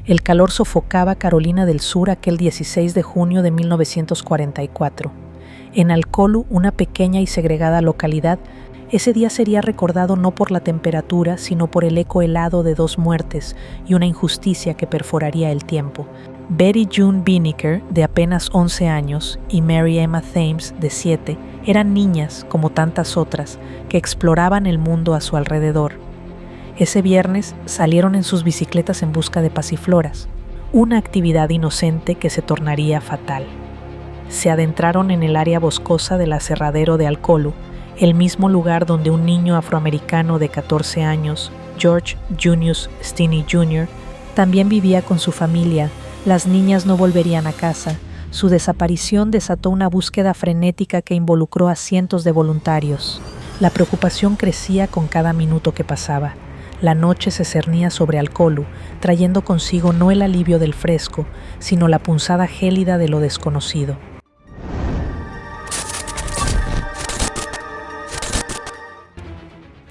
El calor sofocaba Carolina del Sur aquel 16 de junio de 1944. En Alcolu, una pequeña y segregada localidad, ese día sería recordado no por la temperatura, sino por el eco helado de 2 muertes y una injusticia que perforaría el tiempo. Betty June Binnicker, de apenas 11 años, y Mary Emma Thames, de 7, eran niñas, como tantas otras, que exploraban el mundo a su alrededor. Ese viernes salieron en sus bicicletas en busca de pasifloras, una actividad inocente que se tornaría fatal. Se adentraron en el área boscosa del aserradero de Alcolu, el mismo lugar donde un niño afroamericano de 14 años, George Junius Stinney Jr., también vivía con su familia. Las niñas no volverían a casa. Su desaparición desató una búsqueda frenética que involucró a cientos de voluntarios. La preocupación crecía con cada minuto que pasaba. La noche se cernía sobre Alcolu, trayendo consigo no el alivio del fresco, sino la punzada gélida de lo desconocido.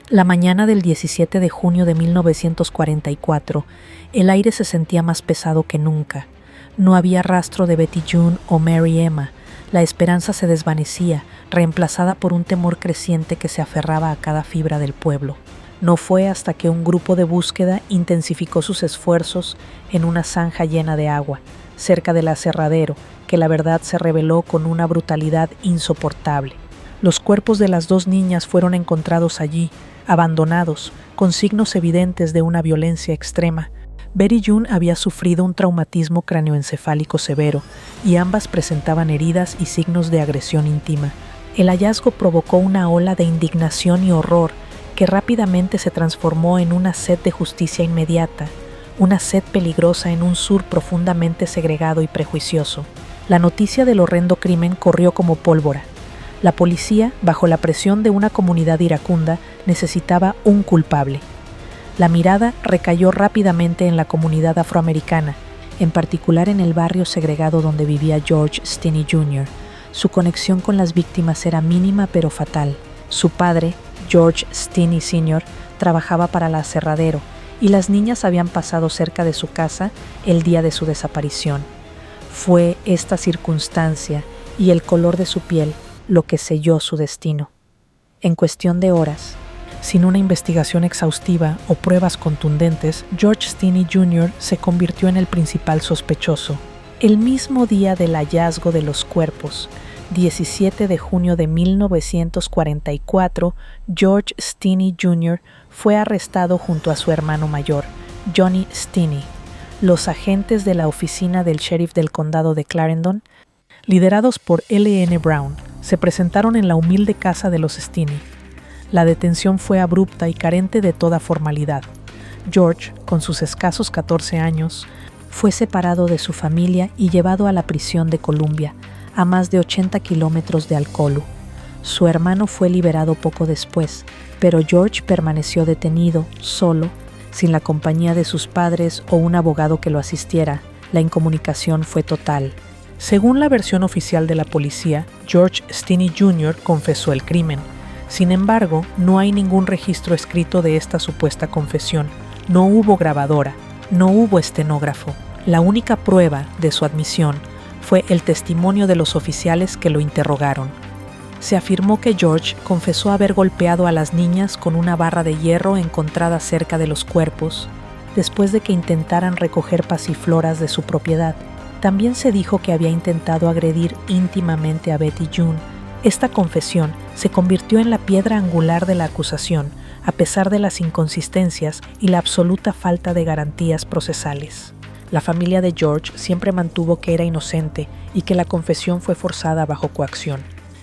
La mañana del 17 de junio de 1944, el aire se sentía más pesado que nunca. No había rastro de Betty June o Mary Emma. La esperanza se desvanecía, reemplazada por un temor creciente que se aferraba a cada fibra del pueblo. No fue hasta que un grupo de búsqueda intensificó sus esfuerzos en una zanja llena de agua, cerca del aserradero, que la verdad se reveló con una brutalidad insoportable. Los cuerpos de las 2 niñas fueron encontrados allí, abandonados, con signos evidentes de una violencia extrema. Betty June había sufrido un traumatismo cráneoencefálico severo y ambas presentaban heridas y signos de agresión íntima. El hallazgo provocó una ola de indignación y horror que rápidamente se transformó en una sed de justicia inmediata, una sed peligrosa en un sur profundamente segregado y prejuicioso. La noticia del horrendo crimen corrió como pólvora. La policía, bajo la presión de una comunidad iracunda, necesitaba un culpable. La mirada recayó rápidamente en la comunidad afroamericana, en particular en el barrio segregado donde vivía George Stinney Jr. Su conexión con las víctimas era mínima pero fatal. Su padre, George Stinney Sr., trabajaba para el aserradero y las niñas habían pasado cerca de su casa el día de su desaparición. Fue esta circunstancia y el color de su piel lo que selló su destino. En cuestión de horas, sin una investigación exhaustiva o pruebas contundentes, George Stinney Jr. se convirtió en el principal sospechoso. El mismo día del hallazgo de los cuerpos, 17 de junio de 1944, George Stinney Jr. fue arrestado junto a su hermano mayor, Johnny Stinney. Los agentes de la oficina del sheriff del condado de Clarendon, liderados por L.N. Brown, se presentaron en la humilde casa de los Stinney. La detención fue abrupta y carente de toda formalidad. George, con sus escasos 14 años, fue separado de su familia y llevado a la prisión de Columbia, a más de 80 kilómetros de Alcolu. Su hermano fue liberado poco después, pero George permaneció detenido, solo, sin la compañía de sus padres o un abogado que lo asistiera. La incomunicación fue total. Según la versión oficial de la policía, George Stinney Jr. confesó el crimen. Sin embargo, no hay ningún registro escrito de esta supuesta confesión. No hubo grabadora, no hubo estenógrafo. La única prueba de su admisión fue el testimonio de los oficiales que lo interrogaron. Se afirmó que George confesó haber golpeado a las niñas con una barra de hierro encontrada cerca de los cuerpos, después de que intentaran recoger pasifloras de su propiedad. También se dijo que había intentado agredir íntimamente a Betty June. Esta confesión se convirtió en la piedra angular de la acusación, a pesar de las inconsistencias y la absoluta falta de garantías procesales. La familia de George siempre mantuvo que era inocente y que la confesión fue forzada bajo coacción.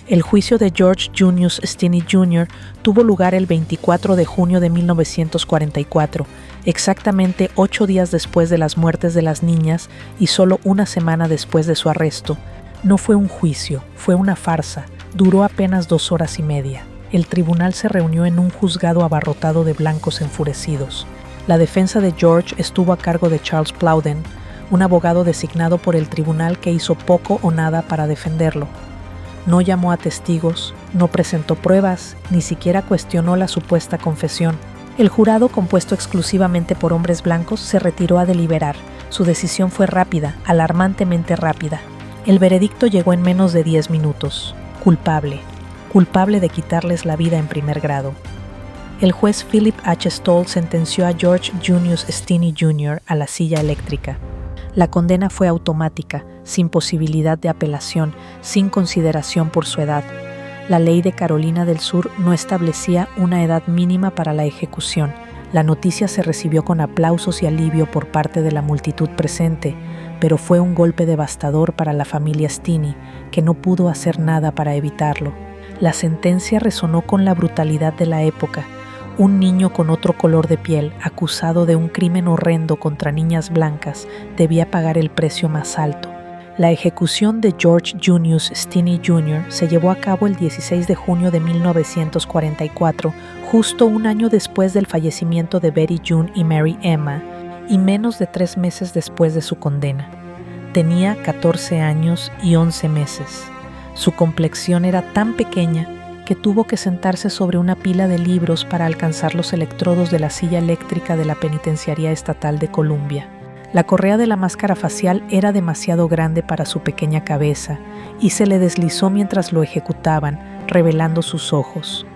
El juicio de George Junius Stinney Jr. tuvo lugar el 24 de junio de 1944, exactamente 8 días después de las muertes de las niñas y solo una semana después de su arresto. No fue un juicio, fue una farsa. Duró apenas 2 horas y media. El tribunal se reunió en un juzgado abarrotado de blancos enfurecidos. La defensa de George estuvo a cargo de Charles Plowden, un abogado designado por el tribunal que hizo poco o nada para defenderlo. No llamó a testigos, no presentó pruebas, ni siquiera cuestionó la supuesta confesión. El jurado, compuesto exclusivamente por hombres blancos, se retiró a deliberar, Su decisión fue rápida, alarmantemente rápida. El veredicto llegó en menos de 10 minutos. Culpable. Culpable de quitarles la vida en primer grado. El juez Philip H. Stoll sentenció a George Junius Stinney Jr. a la silla eléctrica. La condena fue automática, sin posibilidad de apelación, sin consideración por su edad. La ley de Carolina del Sur no establecía una edad mínima para la ejecución. La noticia se recibió con aplausos y alivio por parte de la multitud presente, pero fue un golpe devastador para la familia Stinney, que no pudo hacer nada para evitarlo. La sentencia resonó con la brutalidad de la época. Un niño con otro color de piel, acusado de un crimen horrendo contra niñas blancas, debía pagar el precio más alto. La ejecución de George Junius Stinney Jr. se llevó a cabo el 16 de junio de 1944, justo un año después del fallecimiento de Betty June y Mary Emma, y menos de 3 meses después de su condena. Tenía 14 años y 11 meses. Su complexión era tan pequeña que tuvo que sentarse sobre una pila de libros para alcanzar los electrodos de la silla eléctrica de la Penitenciaría Estatal de Columbia. La correa de la máscara facial era demasiado grande para su pequeña cabeza y se le deslizó mientras lo ejecutaban, revelando sus ojos.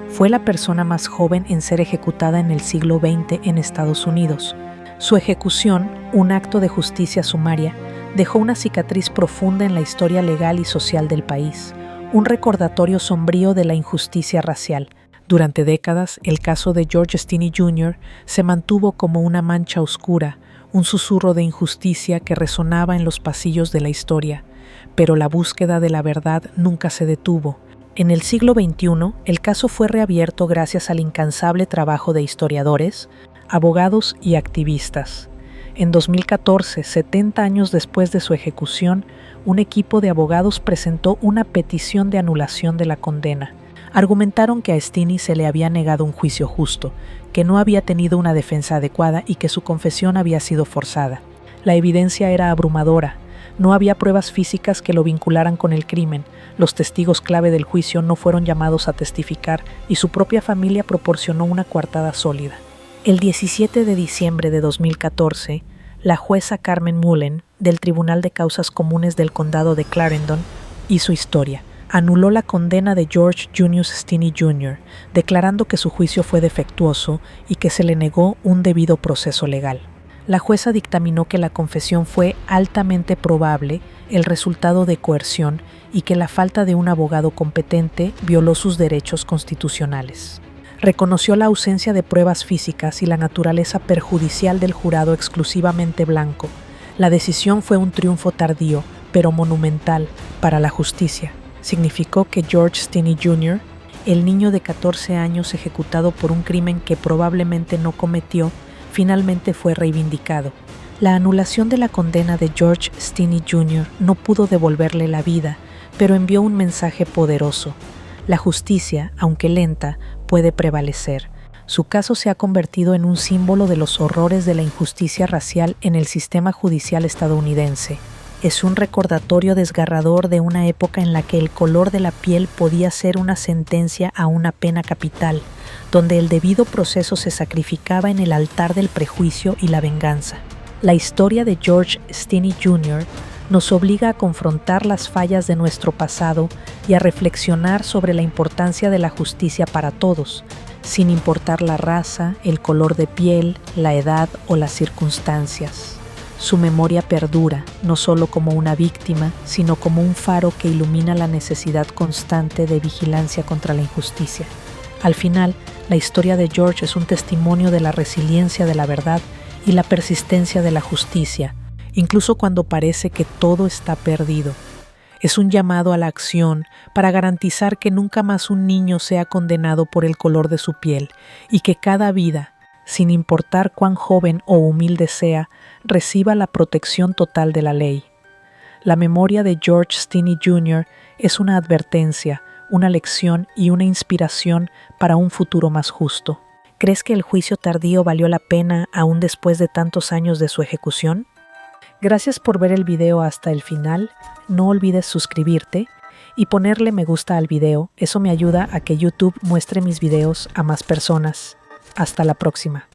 Fue la persona más joven en ser ejecutada en el siglo XX en Estados Unidos. Su ejecución, un acto de justicia sumaria, dejó una cicatriz profunda en la historia legal y social del país, un recordatorio sombrío de la injusticia racial. Durante décadas, el caso de George Stinney Jr. se mantuvo como una mancha oscura, un susurro de injusticia que resonaba en los pasillos de la historia, pero la búsqueda de la verdad nunca se detuvo. En el siglo XXI, el caso fue reabierto gracias al incansable trabajo de historiadores, abogados y activistas. En 2014, 70 años después de su ejecución, un equipo de abogados presentó una petición de anulación de la condena. Argumentaron que a Stinney se le había negado un juicio justo, que no había tenido una defensa adecuada y que su confesión había sido forzada. La evidencia era abrumadora. No había pruebas físicas que lo vincularan con el crimen. Los testigos clave del juicio no fueron llamados a testificar y su propia familia proporcionó una coartada sólida. El 17 de diciembre de 2014, la jueza Carmen Mullen, del Tribunal de Causas Comunes del Condado de Clarendon, hizo historia. Anuló la condena de George Junius Stinney Jr., declarando que su juicio fue defectuoso y que se le negó un debido proceso legal. La jueza dictaminó que la confesión fue altamente probable, el resultado de coerción, y que la falta de un abogado competente violó sus derechos constitucionales. Reconoció la ausencia de pruebas físicas y la naturaleza perjudicial del jurado exclusivamente blanco. La decisión fue un triunfo tardío, pero monumental, para la justicia. Significó que George Stinney Jr., el niño de 14 años ejecutado por un crimen que probablemente no cometió, finalmente fue reivindicado. La anulación de la condena de George Stinney Jr. no pudo devolverle la vida, pero envió un mensaje poderoso. La justicia, aunque lenta, puede prevalecer. Su caso se ha convertido en un símbolo de los horrores de la injusticia racial en el sistema judicial estadounidense. Es un recordatorio desgarrador de una época en la que el color de la piel podía ser una sentencia a una pena capital, donde el debido proceso se sacrificaba en el altar del prejuicio y la venganza. La historia de George Stinney Jr. nos obliga a confrontar las fallas de nuestro pasado y a reflexionar sobre la importancia de la justicia para todos, sin importar la raza, el color de piel, la edad o las circunstancias. Su memoria perdura, no solo como una víctima, sino como un faro que ilumina la necesidad constante de vigilancia contra la injusticia. Al final, la historia de George es un testimonio de la resiliencia de la verdad y la persistencia de la justicia, incluso cuando parece que todo está perdido. Es un llamado a la acción para garantizar que nunca más un niño sea condenado por el color de su piel y que cada vida, sin importar cuán joven o humilde sea, reciba la protección total de la ley. La memoria de George Stinney Jr. es una advertencia, una lección y una inspiración para un futuro más justo. ¿Crees que el juicio tardío valió la pena aún después de tantos años de su ejecución? Gracias por ver el video hasta el final. No olvides suscribirte y ponerle me gusta al video. Eso me ayuda a que YouTube muestre mis videos a más personas. Hasta la próxima.